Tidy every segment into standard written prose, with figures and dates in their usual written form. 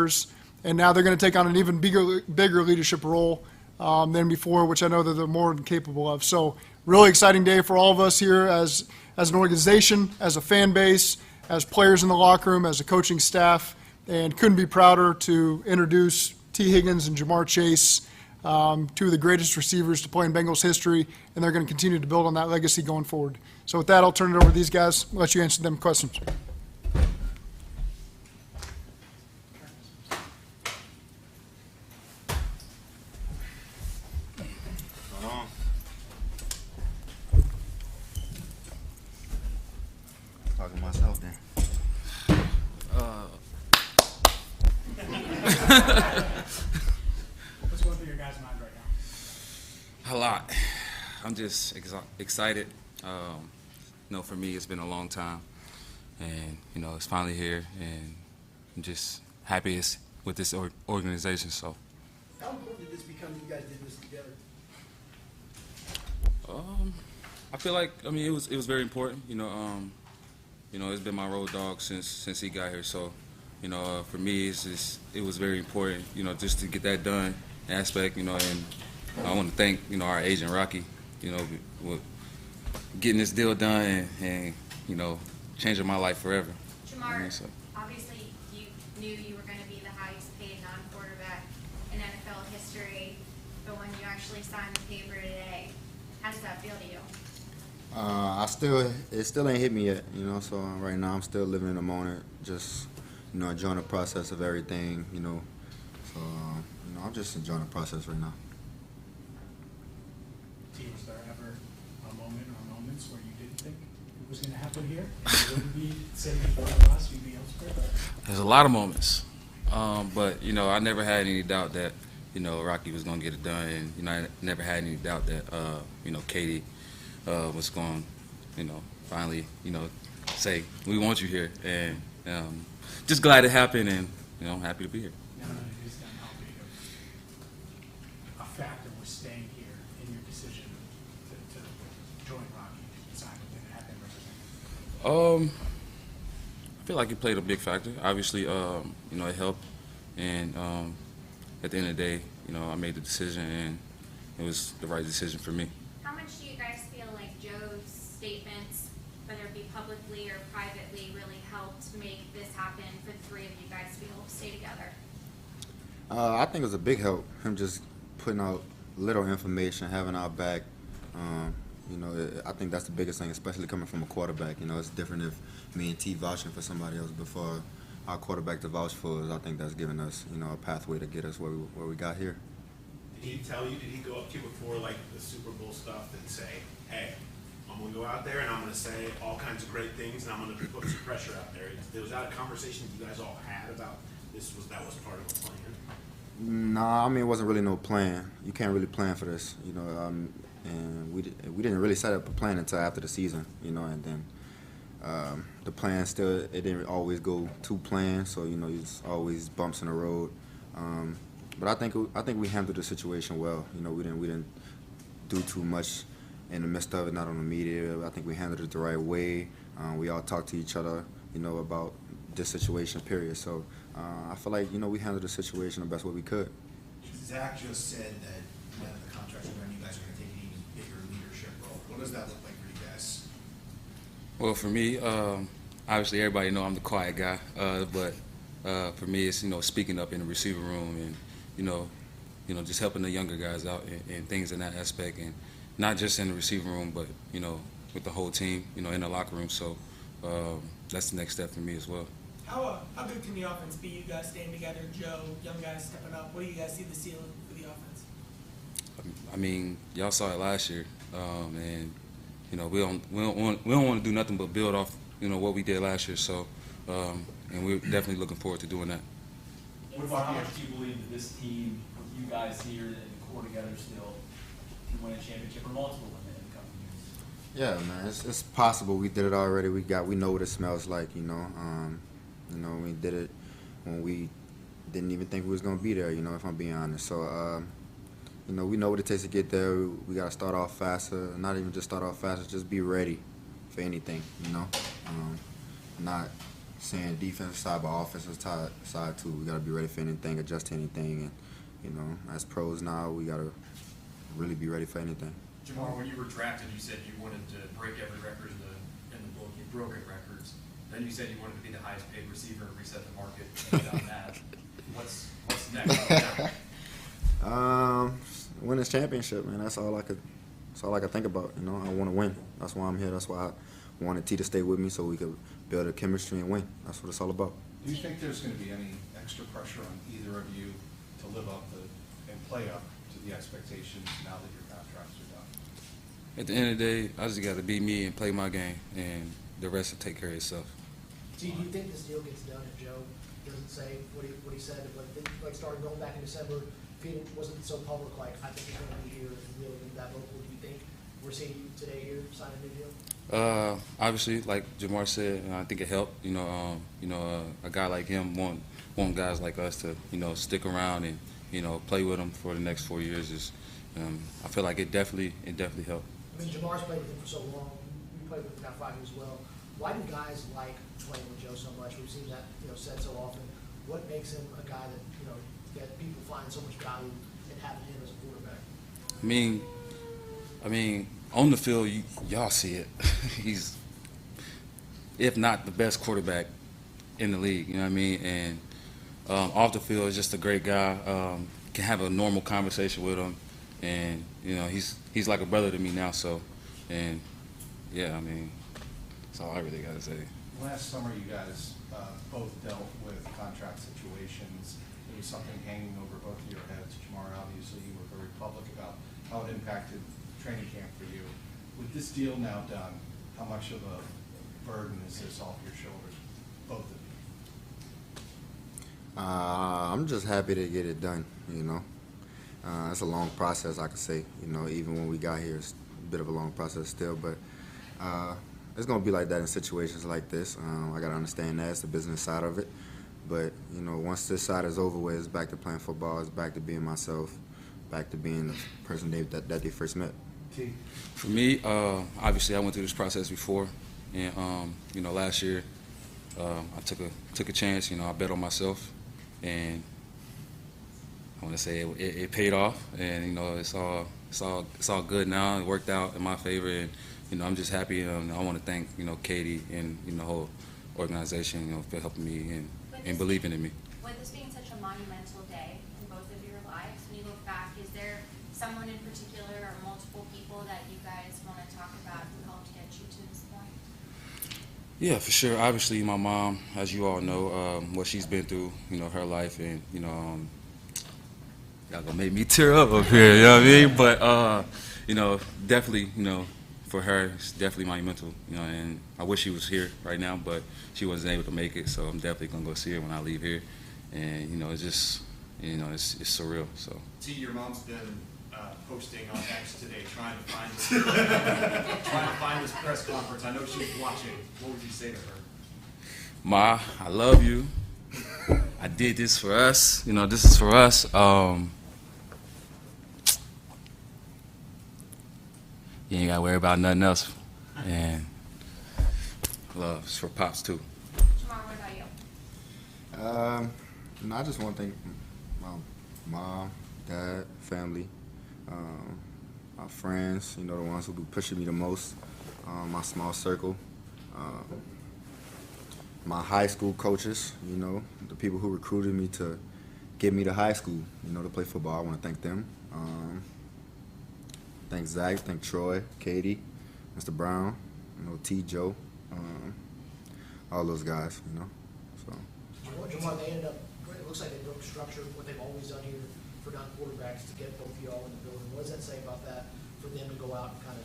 years, and now they're going to take on an even bigger leadership role than before, which I know that they're more than capable of. So really exciting day for all of us here as an organization, as a fan base, as players in the locker room, as a coaching staff, and couldn't be prouder to introduce Tee Higgins and Ja'Marr Chase, two of the greatest receivers to play in Bengals history, and they're going to continue to build on that legacy going forward. So with that, I'll turn it over to these guys, let you answer them questions. Talking to myself then. What's going through your guys' mind right now? A lot. I'm just excited. For me, it's been a long time, and it's finally here, and I'm just happy it's with this organization. So. How important did this become? You guys did this together. I feel like it was very important. It's been my road dog since he got here. So, for me, it was very important. Just to get that done aspect. And I want to thank our agent Rocky. With getting this deal done and changing my life forever. Ja'Marr, obviously you knew you were going to be the highest paid non-quarterback in NFL history, but when you actually signed the paper today, how does that feel to you? It still ain't hit me yet, so right now I'm still living in the moment, just, enjoying the process of everything, so, I'm just enjoying the process right now. Was there ever a moment or moments where you didn't think it was going to happen here? And you wouldn't be sitting in front of us, you'd be elsewhere? There's a lot of moments, but I never had any doubt that Rocky was going to get it done, and I never had any doubt that Katie was going finally say we want you here, and just glad it happened, and I'm happy to be here. Now that it is done, how big of a factor was staying here in your decision to join Rocky to decide what to have him represent? I feel like it played a big factor. Obviously, it helped, and at the end of the day, I made the decision, and it was the right decision for me. How much do you guys feel like Joe's statements, whether it be publicly or privately, really helped make this happen for the three of you guys to be able to stay together? I think it was a big help, him just putting out little information, having our back. I think that's the biggest thing, especially coming from a quarterback. It's different if me and T vouching for somebody else before our quarterback to vouch for us. I think that's given us, a pathway to get us where we got here. Did he tell you, did he go up to you before like the Super Bowl stuff and say, hey, I'm going to go out there and I'm going to say all kinds of great things and I'm going to put some pressure out there? Was that a conversation you guys all had about that was part of the plan? Nah, it wasn't really no plan. You can't really plan for this, and we didn't really set up a plan until after the season, and then the plan still, it didn't always go to plan, so it's always bumps in the road. But I think we handled the situation well. We didn't do too much in the midst of it, not on the media. I think we handled it the right way. We all talked to each other, about this situation, period. So I feel like, we handled the situation the best way we could. Zach just said that the contracts are done, you guys are going to take an even bigger leadership role. What does that look like for you guys? Well, for me, obviously everybody know I'm the quiet guy, but for me it's speaking up in the receiver room and just helping the younger guys out and things in that aspect, and not just in the receiver room, but with the whole team, in the locker room. So that's the next step for me as well. How good can the offense be? You guys staying together, Joe, young guys stepping up. What do you guys see the ceiling for the offense? Y'all saw it last year, and we don't want to do nothing but build off what we did last year. So, and we're definitely looking forward to doing that. What about how much do you believe that this team, with you guys here and the core together, still can win a championship or multiple in the coming years? Yeah, man, it's possible. We did it already. We know what it smells like. We did it when we didn't even think we was gonna be there. If I'm being honest. So, we know what it takes to get there. We gotta start off faster. Not even just start off faster. Just be ready for anything. Not saying defensive side, but offensive side too. We got to be ready for anything, adjust to anything, and as pros now, we got to really be ready for anything. Ja'Marr, when you were drafted, you said you wanted to break every record in the book. You've broken records. Then you said you wanted to be the highest paid receiver and reset the market. You've done that. What's next? Win this championship, man. That's all I could think about. I want to win. That's why I'm here. That's why I wanted T to stay with me so we could build a chemistry and win. That's what it's all about. Do you think there's going to be any extra pressure on either of you to live up and play up to the expectations now that your contracts are done? At the end of the day, I just got to be me and play my game, and the rest will take care of itself. Do you think this deal gets done if Joe doesn't say what he said, like started going back in December, if he wasn't so public, like, I think he's going to be here and really that vocal, do you think we're seeing you today here sign a new deal? Obviously, like Ja'Marr said, I think it helped. A guy like him want guys like us to, stick around and, play with him for the next 4 years. I feel like it definitely helped. I mean, Jamar's played with him for so long. You played with him now 5 years as well. Why do guys like playing with Joe so much? We've seen that, said so often. What makes him a guy that, that people find so much value in having him as a quarterback? I mean, on the field, y'all see it. He's, if not the best quarterback in the league, you know what I mean? And off the field, he's just a great guy. Can have a normal conversation with him. And, he's like a brother to me now. So, and, yeah, I mean, that's all I really got to say. Last summer, you guys both dealt with contract situations. There was something hanging over both of your heads. Ja'Marr, obviously, you were very public about how it impacted training camp for you. With this deal now done, how much of a burden is this off your shoulders, both of you? I'm just happy to get it done, It's a long process, I could say. Even when we got here, it's a bit of a long process still, but it's going to be like that in situations like this. I got to understand that. It's the business side of it. But, once this side is over with, it's back to playing football. It's back to being myself, back to being the person that they first met. For me, obviously, I went through this process before. And, last year, I took a chance. I bet on myself. And I want to say it paid off. And, it's all good now. It worked out in my favor. And, I'm just happy. And I want to thank, Katie and, the whole organization, for helping me and believing in me. With this being such a monumental day in both of your lives, when you look back, is there someone in particular or multiple people that you guys want to talk about who helped get you to this point? Yeah, for sure. Obviously, my mom, as you all know, what she's been through, her life, and, y'all gonna make me tear up here, you know what I mean? But, definitely, for her, it's definitely monumental, and I wish she was here right now, but she wasn't able to make it, so I'm definitely going to go see her when I leave here. And, it's just, it's surreal, so. T, your mom's been posting on X today trying to find this press conference. I know she's watching. What would you say to her? Ma, I love you. I did this for us. This is for us. You ain't got to worry about nothing else. And love is for Pops, too. Ja'Marr, what about you? I just want to thank my mom, dad, family, my friends, the ones who be pushing me the most, my small circle, my high school coaches, the people who recruited me to get me to high school, to play football. I want to thank them. Thank Zach, thank Troy, Katie, Mr. Brown, T, Joe, all those guys, So. Ja'Marr, they ended up, it looks like they broke structure, what they've always done here for non-quarterbacks to get both of y'all in the building. What does that say about that for them to go out and kind of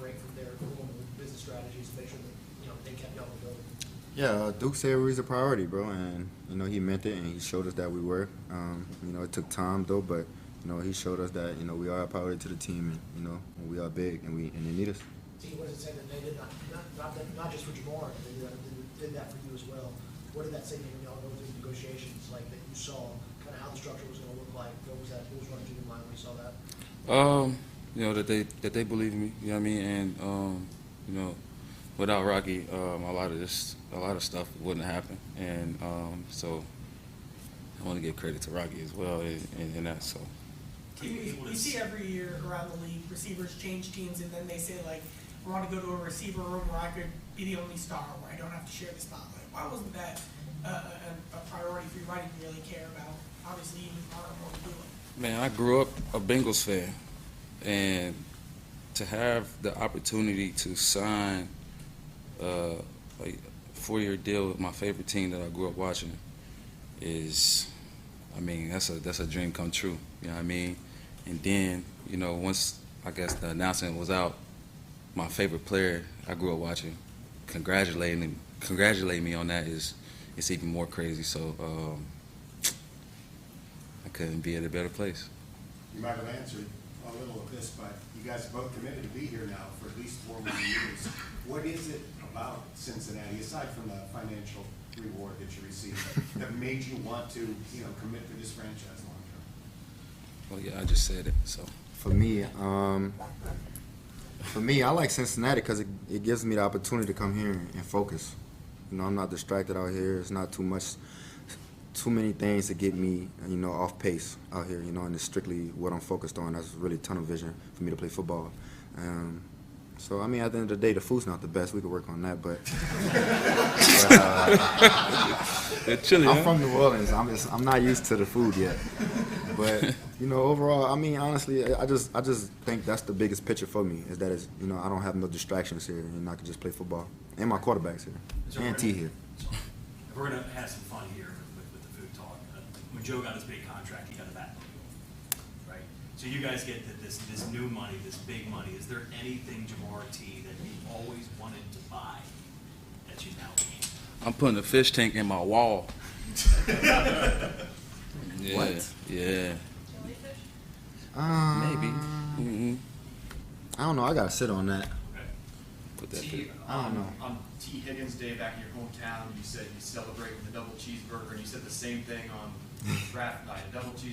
break from their normal business strategies to make sure that, they kept y'all in the building? Yeah, Duke said we was a priority, bro, and, he meant it, and he showed us that we were. It took time, though, but, he showed us that, we are a priority to the team, and, we are big, and they need us. See, what does it say that they did not just for Ja'Marr, they did that for you as well? What did that say to you when y'all go through negotiations, like that you saw, kind of how the structure was going to look like? What was running through your mind when you saw that? That they believe in me, you know what I mean? And, without Rocky, a lot of stuff wouldn't happen, and so I want to give credit to Rocky as well in that. So We see every year around the league, receivers change teams, and then they say, like, I want to go to a receiver room where I could be the only star, where I don't have to share the spotlight. Why wasn't that a priority for you? Why didn't you really care about, obviously, even more to do it? man, I grew up a Bengals fan, and to have the opportunity to sign a 4-year deal with my favorite team that I grew up watching is, I mean, that's a dream come true. You know what I mean? And then, you know, once I guess the announcement was out, my favorite player I grew up watching congratulating me on that it's even more crazy. So I couldn't be at a better place. You might have answered a little of this, but you guys are both committed to be here now for at least 4 more years. What is it about Cincinnati, aside from the financial reward that you received, that made you want to, commit to this franchise long term? Well, yeah, I just said it. So For me, I like Cincinnati because it gives me the opportunity to come here and focus. You know, I'm not distracted out here. It's not too many things to get me, off pace out here. And it's strictly what I'm focused on. That's really tunnel vision for me to play football. So, I mean, at the end of the day, the food's not the best. We could work on that, but I'm from New Orleans. I'm not used to the food yet. But overall, I mean, honestly, I just think that's the biggest picture for me is that I don't have no distractions here, and I can just play football. And my quarterback's here, So and T here. We're gonna have some fun here with the food talk. When Joe got his big contract, he got a bat, right? So you guys get this new money, this big money. Is there anything, Ja'Marr T, that you always wanted to buy that you now need? I'm putting a fish tank in my wall. Yeah, What? Yeah. Maybe. Mm-hmm. I don't know. I gotta sit on that. Okay. Put that. T, I don't know. On Tee Higgins Day back in your hometown, you said you celebrate with a double cheeseburger, and you said the same thing on draft night, a double cheeseburger